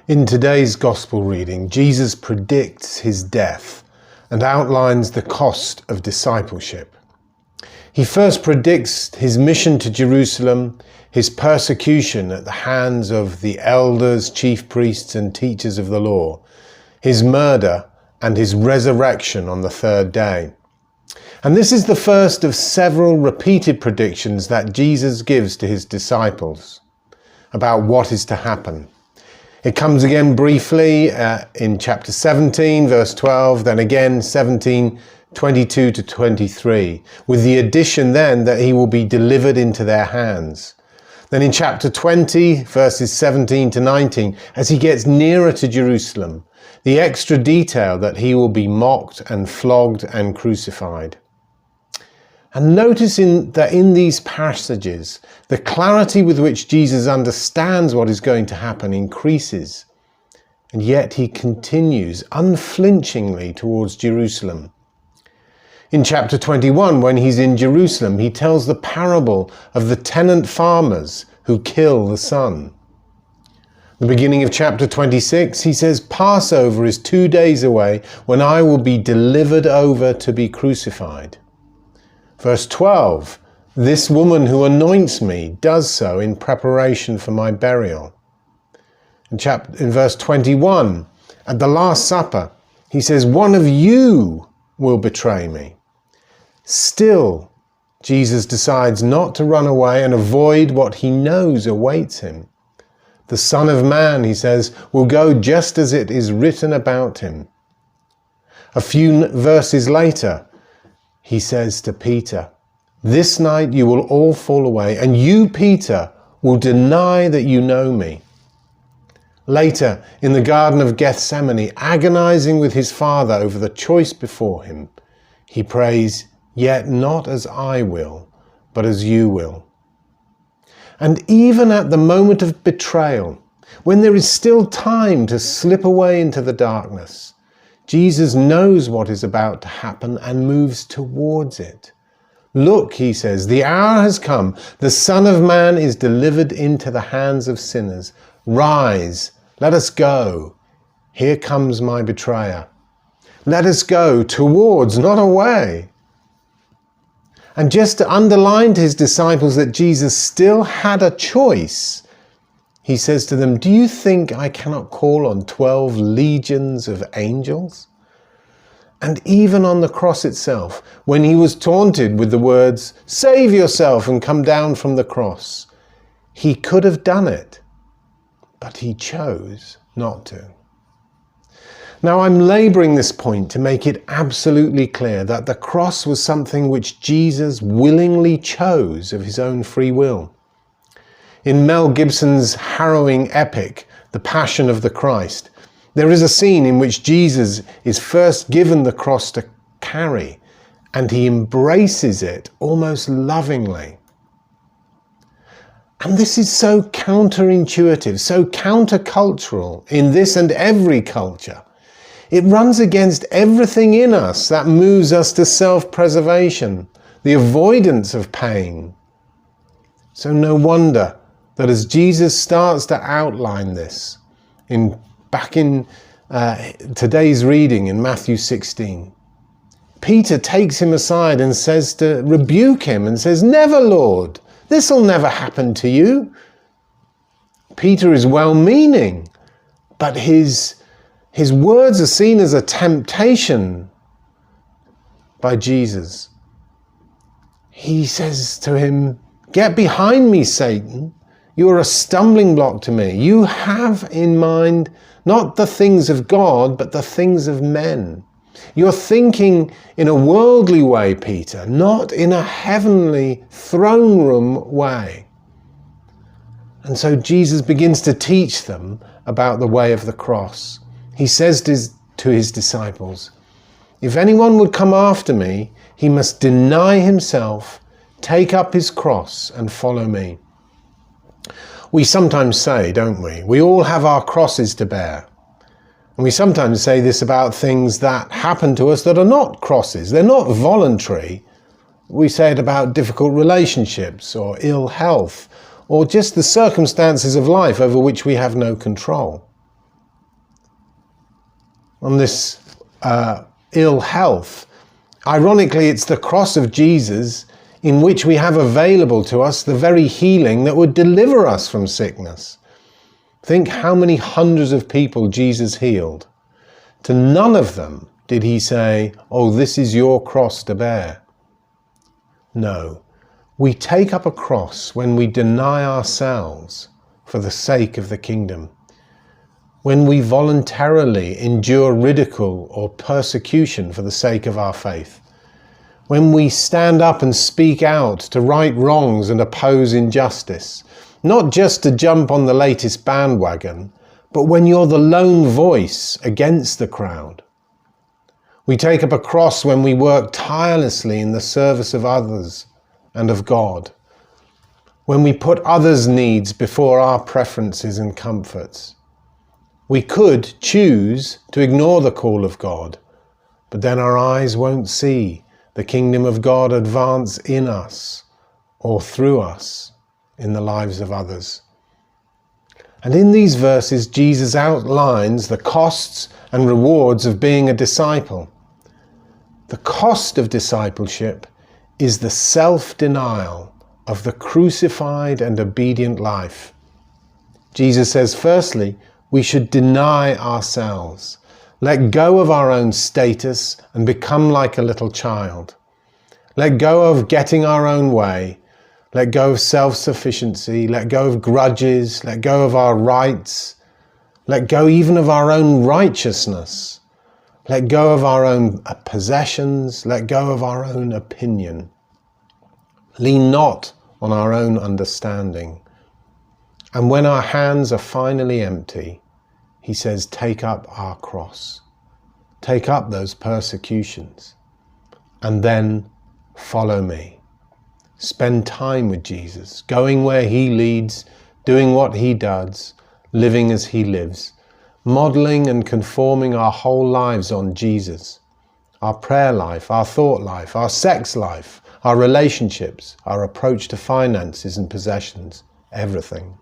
In today's Gospel reading, Jesus predicts his death and outlines the cost of discipleship. He first predicts his mission to Jerusalem, his persecution at the hands of the elders, chief priests and teachers of the law, his murder and his resurrection on the third day. And this is the first of several repeated predictions that Jesus gives to his disciples about what is to happen. It comes again briefly in chapter 17, verse 12, then again 17, 22 to 23, with the addition then that he will be delivered into their hands. Then in chapter 20, verses 17 to 19, as he gets nearer to Jerusalem, the extra detail that he will be mocked and flogged and crucified. And notice that in these passages, the clarity with which Jesus understands what is going to happen increases, and yet he continues unflinchingly towards Jerusalem. In chapter 21, when he's in Jerusalem, he tells the parable of the tenant farmers who kill the son. The beginning of chapter 26, he says, Passover is 2 days away when I will be delivered over to be crucified. Verse 12, this woman who anoints me does so in preparation for my burial. In verse 21, at the Last Supper, he says, one of you will betray me. Still, Jesus decides not to run away and avoid what he knows awaits him. The Son of Man, he says, will go just as it is written about him. A few verses later, he says to Peter, this night you will all fall away, and you, Peter, will deny that you know me. Later, in the Garden of Gethsemane, agonizing with his Father over the choice before him, he prays, yet not as I will, but as you will. And even at the moment of betrayal, when there is still time to slip away into the darkness, Jesus knows what is about to happen and moves towards it. Look, he says, the hour has come. The Son of Man is delivered into the hands of sinners. Rise, let us go. Here comes my betrayer. Let us go towards, not away. And just to underline to his disciples that Jesus still had a choice, he says to them, do you think I cannot call on 12 legions of angels? And even on the cross itself, when he was taunted with the words, save yourself and come down from the cross, he could have done it, but he chose not to. Now I'm labouring this point to make it absolutely clear that the cross was something which Jesus willingly chose of his own free will. In Mel Gibson's harrowing epic, The Passion of the Christ, there is a scene in which Jesus is first given the cross to carry, and he embraces it almost lovingly. And this is so counterintuitive, so countercultural in this and every culture. It runs against everything in us that moves us to self-preservation, the avoidance of pain. So no wonder that as Jesus starts to outline this, back in today's reading in Matthew 16, Peter takes him aside and says to rebuke him and says, never, Lord, this will never happen to you. Peter is well-meaning, but his words are seen as a temptation by Jesus. He says to him, get behind me, Satan. You are a stumbling block to me. You have in mind not the things of God, but the things of men. You're thinking in a worldly way, Peter, not in a heavenly throne room way. And so Jesus begins to teach them about the way of the cross. He says to his disciples, if anyone would come after me, he must deny himself, take up his cross and follow me. We sometimes say, don't we, we all have our crosses to bear. And we sometimes say this about things that happen to us that are not crosses. They're not voluntary. We say it about difficult relationships or ill health or just the circumstances of life over which we have no control. on this ill health. Ironically, it's the cross of Jesus in which we have available to us the very healing that would deliver us from sickness. Think how many hundreds of people Jesus healed. To none of them did he say, "Oh, this is your cross to bear." No, we take up a cross when we deny ourselves for the sake of the kingdom, when we voluntarily endure ridicule or persecution for the sake of our faith, when we stand up and speak out to right wrongs and oppose injustice, not just to jump on the latest bandwagon, but when you're the lone voice against the crowd. We take up a cross when we work tirelessly in the service of others and of God, when we put others' needs before our preferences and comforts. We could choose to ignore the call of God, but then our eyes won't see the kingdom of God advance in us or through us in the lives of others. And in these verses, Jesus outlines the costs and rewards of being a disciple. The cost of discipleship is the self-denial of the crucified and obedient life. Jesus says, firstly, we should deny ourselves, let go of our own status and become like a little child. Let go of getting our own way. Let go of self-sufficiency, let go of grudges, let go of our rights, let go even of our own righteousness, let go of our own possessions, let go of our own opinion. Lean not on our own understanding. And when our hands are finally empty, he says, take up our cross, take up those persecutions, and then follow me. Spend time with Jesus, going where he leads, doing what he does, living as he lives, modeling and conforming our whole lives on Jesus, our prayer life, our thought life, our sex life, our relationships, our approach to finances and possessions, everything.